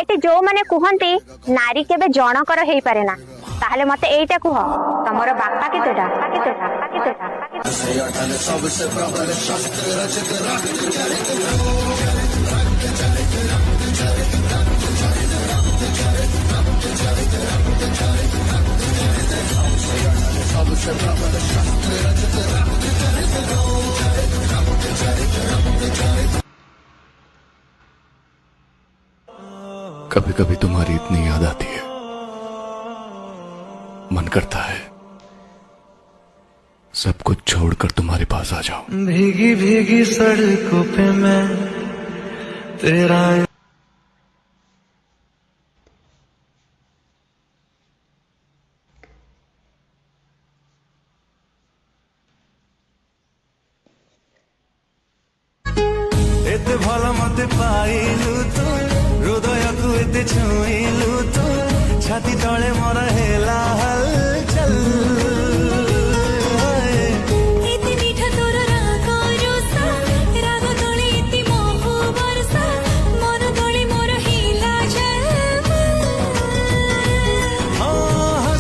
Eighty जो माने कुहंती नारी केबे जनकर हेई पारे ना ताहले मते एइटा कुह तमरो बापा केतेटा कभी कभी तुम्हारी इतनी याद आती है, मन करता है सब कुछ छोड़कर तुम्हारे पास आ जाऊं। भीगी भीगी सड़कों पे मैं तेरा एते भल मते पाइलु तू हृदय को एते छुइलु तू छाती तले मोर हेला हलचल एते मीठा तोर राग रोसा राग तोले एते मोह बरसा मन तोले मोर हिला जलमा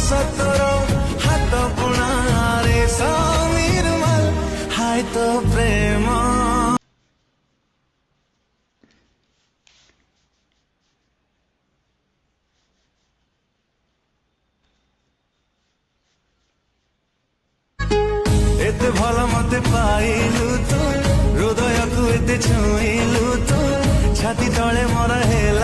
सतरो हाथ बुणारे समीर मल हाय तो प्रेम एते भल मते पाइलु तू हृदय को एते छुइलु तू छाती तले मोर हेला